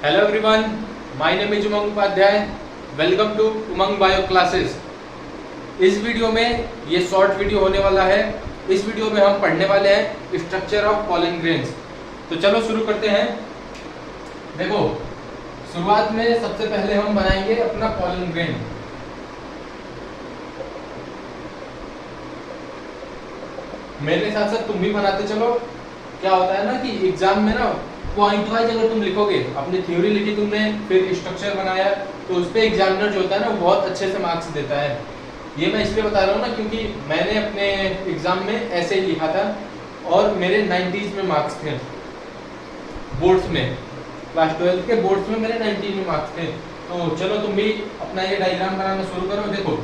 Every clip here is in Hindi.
Hello everyone, my name is Umang Upadhyay. Welcome to Umang bio classes. इस वीडियो में ये शॉर्ट वीडियो होने वाला है। इस वीडियो में हम पढ़ने वाले हैं स्ट्रक्चर ऑफ पॉलन ग्रेन्स। तो चलो शुरू करते हैं। देखो, शुरुआत में सबसे पहले हम बनाएंगे अपना पॉलन ग्रेन। मेरे साथ साथ तुम भी बनाते चलो। क्या होता है ना कि एग्जाम में ना पॉइंट वाइज अगर तुम लिखोगे, अपनी थ्योरी लिखी तुमने, फिर स्ट्रक्चर बनाया, तो उस पर एग्जामिनर जो होता है ना वो बहुत अच्छे से मार्क्स देता है। ये मैं इसलिए बता रहा हूँ ना क्योंकि मैंने अपने एग्जाम में ऐसे ही लिखा था और मेरे 90s में मार्क्स थे बोर्ड्स में। क्लास 12 के बोर्ड्स में मेरे 90 में मार्क्स थे। तो चलो तुम भी अपना ये डायग्राम बनाना शुरू करो। देखो,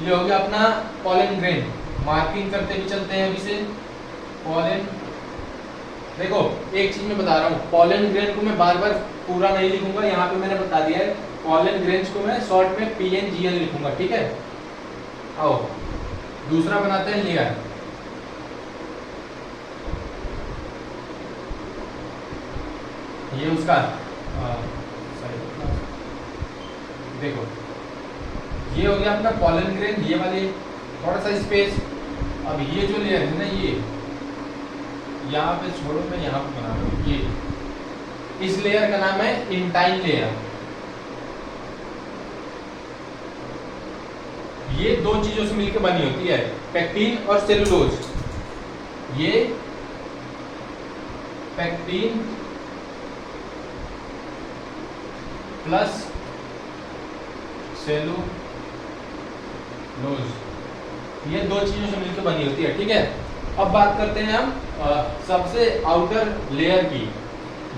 ये हो गया अपना पॉलन ग्रेन। मार्किंग करते भी चलते हैं अभी से। पॉलन, देखो एक चीज मैं बता रहा हूँ, पॉलन ग्रेन को मैं बार बार पूरा नहीं लिखूंगा। यहाँ पे मैंने बता दिया है, पॉलन ग्रेन्स को मैं शॉर्ट में PNGL लिखूंगा, ठीक है। आओ दूसरा बनाते हैं लेयर। ये उसका देखो, ये हो गया अपना पॉलन ग्रेन, ये वाली थोड़ा सा स्पेस। अब ये जो लेयर है ना, ये यहाँ पे छोड़ो, मैं यहाँ पे बना रहा हूँ। ये इस लेयर का नाम है इंटाइन लेयर। ये दो चीजों से मिलकर बनी होती है, पेक्टिन और सेलुलोज। ये पेक्टिन प्लस सेलुलोज, ये दो चीजों से मिलकर बनी होती है, ठीक है। अब बात करते हैं हम सबसे आउटर लेयर की,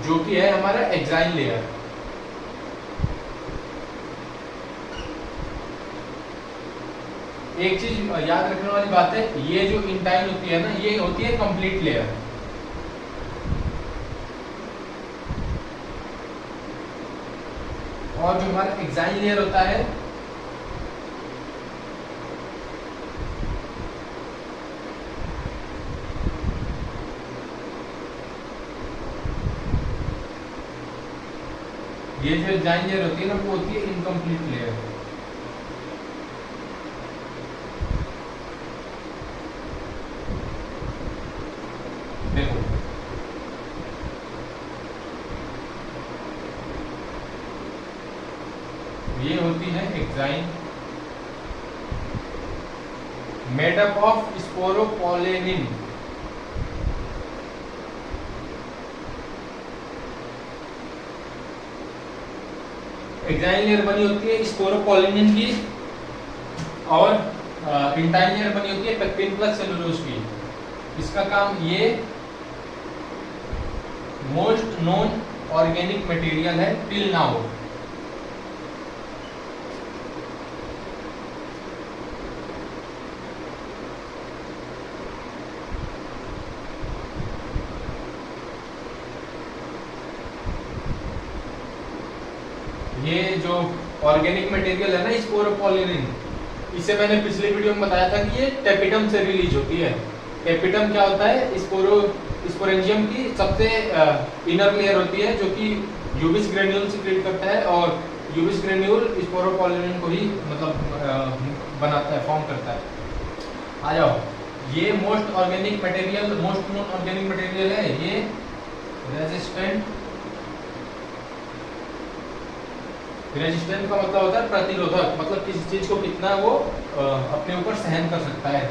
जो कि है हमारा एक्साइन लेयर। एक चीज याद रखने वाली बात है, ये जो इंटाइन होती है ना, ये होती है कंप्लीट लेयर। और जो हमारा एक्साइन लेयर होता है, ये जो एक्साइन लेयर होती है ना, वो होती है इनकम्प्लीट लेयर। देखो, ये होती है exine, made up of sporopollenin. Exine layer बनी होती है स्पोरोपोलेनिन की, और इंटाइन लेयर बनी होती है पेक्टिन प्लस सेलुलोज की। इसका काम, ये मोस्ट नोन ऑर्गेनिक मटेरियल है टिल नाउ। ये जो ऑर्गेनिक मटेरियल है ना स्पोरोपोलेनिन, इसे मैंने पिछले वीडियो में बताया था कि ये टेपिडम से रिलीज होती है। टेपिडम क्या होता है? स्पोरेंजियम की सबसे इनर लेयर होती है, जो कि यूबिस ग्रेन्यूल सीक्रेट करता है, और यूबिस ग्रेन्यूल स्पोरोपोलेनिन को ही मतलब बनाता है, फॉर्म करता है। आ जाओ, ये most organic material, most known organic material है। ये रेजिस्टेंट का मतलब होता है प्रतिरोधक, मतलब किसी चीज को कितना वो अपने ऊपर सहन कर सकता है।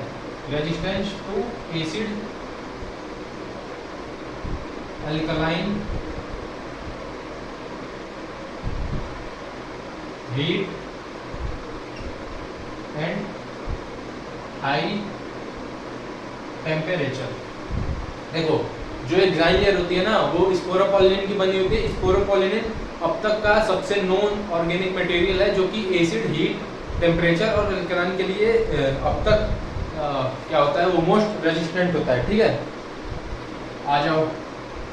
Resistance to acid, alkaline, heat and high temperature. देखो, जो एक्साइन लेयर होती है ना, वो स्पोरोपोलेनिन की बनी होती है। स्पोरोपोलेनिन अब तक का सबसे नोन ऑर्गेनिक मटेरियल है, जो कि एसिड, हीट, टेम्परेचर और अल्कलाइन के लिए अब तक क्या होता है, वो मोस्ट रेजिस्टेंट होता है, ठीक है। आ जाओ,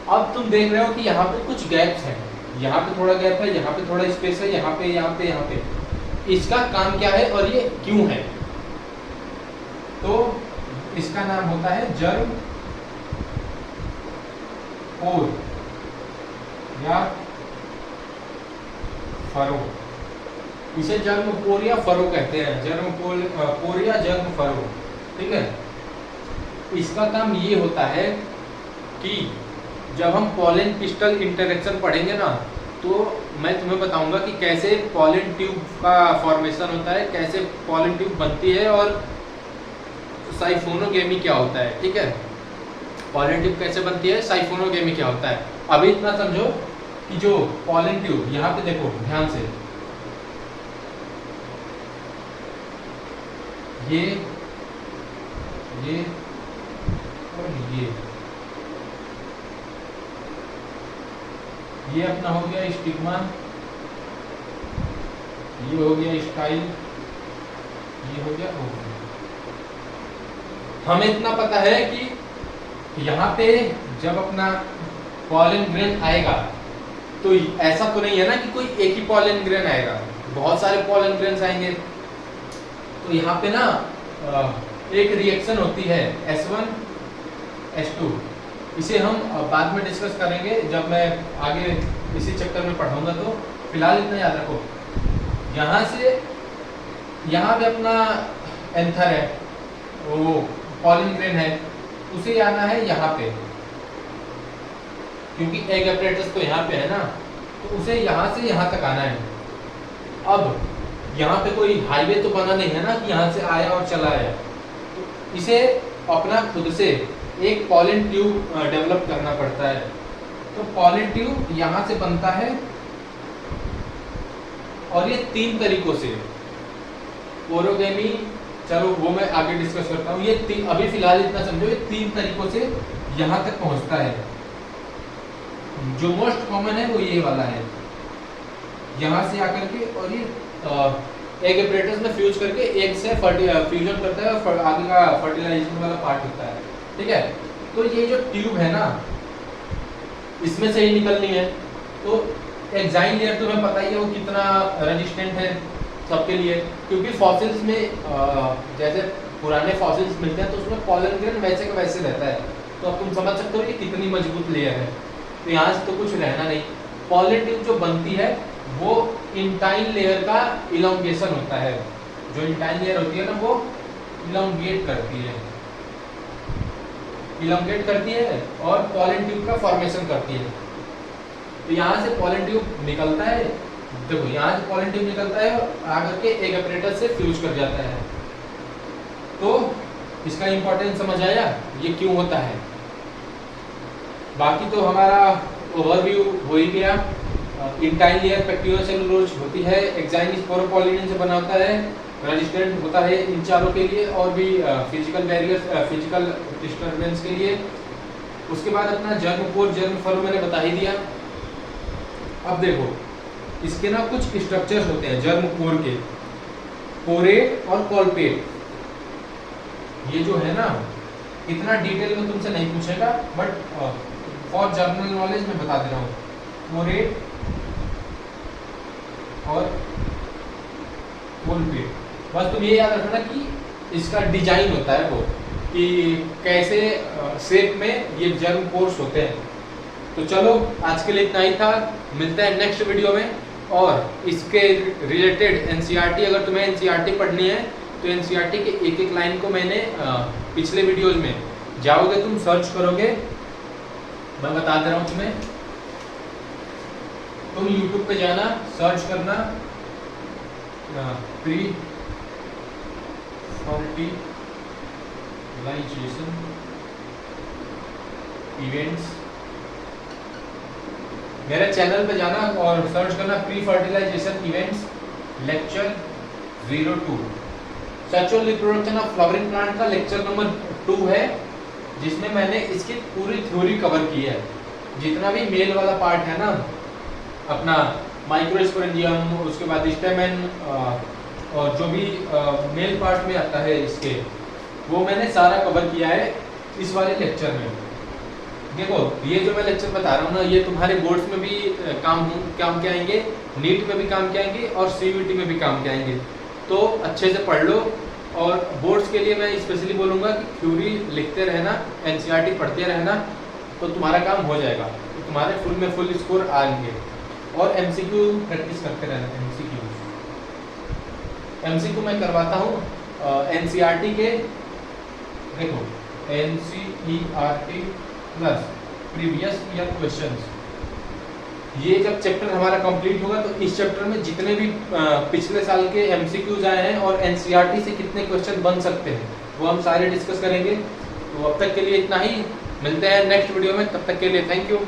अब तुम देख रहे हो कि यहाँ पे कुछ गैप्स हैं, यहाँ पे थोड़ा गैप है, यहाँ पे थोड़ा स्पेस है, यहाँ पे, यहाँ पे, यहाँ पे। इसका काम क्या है और ये क्यों है? तो इसका नाम होता है जर्म पोर या फरो, इसे जर्म पोर या फरो कहते हैं, जर्म पोर या जर्म फरो। ठीक है, इसका काम ये होता है कि जब हम पॉलन पिस्टल इंटरेक्शन पढ़ेंगे ना, तो मैं तुम्हें बताऊंगा कि कैसे पॉलन ट्यूब का फॉर्मेशन होता है, कैसे पॉलन ट्यूब बनती है और साइफोनोगेमी क्या होता है। ठीक है, पॉलन ट्यूब कैसे बनती है, साइफोनोगेमी क्या होता है। अभी इतना समझो कि जो पॉलन ट्यूब, यहाँ पे देखो ध्यान से, ये और ये अपना हो गया स्टिग्मा, ये हो गया स्टाइल, ये हो गया ओवरी। हमें इतना पता है कि यहाँ पे जब अपना पॉलन ग्रेन आएगा तो ऐसा तो नहीं है ना कि कोई एक ही पॉलन ग्रेन आएगा, बहुत सारे पॉलन ग्रेन्स आएंगे। तो यहाँ पे ना एक रिएक्शन होती है S1 S2, इसे हम बाद में डिस्कस करेंगे जब मैं आगे इसी चैप्टर में पढ़ाऊंगा। तो फिलहाल इतना याद रखो, यहाँ से यहाँ पे अपना एंथर है, वो पॉलन ग्रेन है, उसे आना है यहाँ पे, क्योंकि एग अपरेटस तो यहाँ पे है ना, तो उसे यहाँ से यहाँ तक आना है। अब यहाँ पे कोई हाईवे तो बना नहीं है ना कि यहाँ से आया और चला आया, तो इसे अपना खुद से एक पॉलन ट्यूब डेवलप करना पड़ता है। तो पॉलन ट्यूब यहाँ से बनता है और ये 3 तरीकों से, पोरोगेमी, चलो वो मैं आगे डिस्कस करता हूँ, ये अभी फिलहाल इतना समझो, ये 3 तरीकों से यहाँ तक पहुँचता है। जो मोस्ट कॉमन है वो ये वाला है, यहाँ से आकर के और ये एग अपरेटस में फ्यूज करके एग से फ्यूजन करता है और आगे का फर्टिलाइजेशन वाला पार्ट होता है। ठीक है, तो ये जो ट्यूब है ना, इसमें से ही निकलनी है। तो एग्जाइन लेयर तुम्हें पता ही है वो कितना रेजिस्टेंट है सबके लिए, क्योंकि फॉसिल्स में जैसे पुराने फॉसिल्स मिलते हैं तो उसमें पॉलन ग्रेन वैसे का वैसे रहता है। तो अब तुम समझ सकते हो कि कितनी मजबूत लेयर है। तो यहाँ से तो कुछ रहना नहीं। पॉलन ट्यूब जो बनती है वो इंटाइन लेयर का इलोंगेशन होता है। जो इंटाइन लेयर होती है ना, वो इलोंगेट करती है और पॉलन ट्यूब का फॉर्मेशन करती है। तो यहाँ से पॉलन ट्यूब निकलता है, देखो यहाँ से पॉलन ट्यूब निकलता है और आकर के एग अपरेटस से फ्यूज कर जाता है। तो इसका इंपॉर्टेंस समझ आया, ये क्यों होता है। बाकी तो हमारा ओवरव्यू हो ही गया। इंटाइन लेयर पेक्टिनोसेलुलोज होती है, एक्साइन स्पोरोपोलिनिन से बना होता है, रेजिस्टेंट होता है इन चारों के लिए और भी फिजिकल बैरियर्स, फिजिकल डिस्टर्बेंस के लिए। उसके बाद अपना जर्म पोर, जर्म फरो मैंने बता ही दिया। अब देखो इसके ना कुछ स्ट्रक्चर्स होते हैं जर्म पोर के, पोरेट और कॉल्पेट। ये जो है ना, इतना डिटेल में तुमसे नहीं पूछेगा, बट फॉर जर्नल नॉलेज मैं बता दे रहा हूँ। पोरेट और कॉल्पेट, बस तुम ये याद रखना कि इसका डिजाइन होता है वो, कि कैसे शेप में ये जर्म पोर्स होते हैं। तो चलो आज के लिए इतना ही था, मिलते हैं नेक्स्ट वीडियो में। और इसके रिलेटेड एनसीईआरटी, अगर तुम्हें एनसीईआरटी पढ़नी है तो एनसीईआरटी के एक एक लाइन को मैंने पिछले वीडियोज में जाओगे तुम सर्च करोगे, मैं बता दे रहा हूँ तुम्हें। तुम YouTube पे जाना, सर्च करना प्री फर्टिलाइजेशन इवेंट्स, मेरे चैनल पे जाना और सर्च करना pre fertilisation events lecture 02। Sexual reproduction of flowering plant का लेक्चर नंबर 2 है, जिसमें मैंने इसकी पूरी थ्योरी कवर की है। जितना भी मेल वाला पार्ट है ना अपना, माइक्रोस्पोरेंजियम, उसके बाद स्टेमेन और जो भी मेल पार्ट में आता है इसके, वो मैंने सारा कवर किया है इस वाले लेक्चर में। देखो ये जो मैं लेक्चर बता रहा हूँ ना, ये तुम्हारे बोर्ड्स में भी काम के आएंगे, नीट में भी काम के आएंगे और सीयूईटी में भी काम के आएंगे। तो अच्छे से पढ़ लो। और बोर्ड्स के लिए मैं स्पेशली बोलूँगा कि थ्योरी लिखते रहना, एनसीईआरटी पढ़ते रहना, तो तुम्हारा काम हो जाएगा, तो तुम्हारे फुल में फुल स्कोर आएंगे। और एमसीक्यू प्रैक्टिस करते रहना। एमसीक्यू मैं करवाता हूँ एनसीईआरटी के, देखो NCERT plus previous year questions. ये जब चैप्टर हमारा कंप्लीट होगा तो इस चैप्टर में जितने भी पिछले साल के एमसीक्यूज आए हैं और एनसीईआरटी से कितने क्वेश्चन बन सकते हैं वो हम सारे डिस्कस करेंगे। तो अब तक के लिए इतना ही, मिलते हैं नेक्स्ट वीडियो में, तब तक के लिए थैंक यू।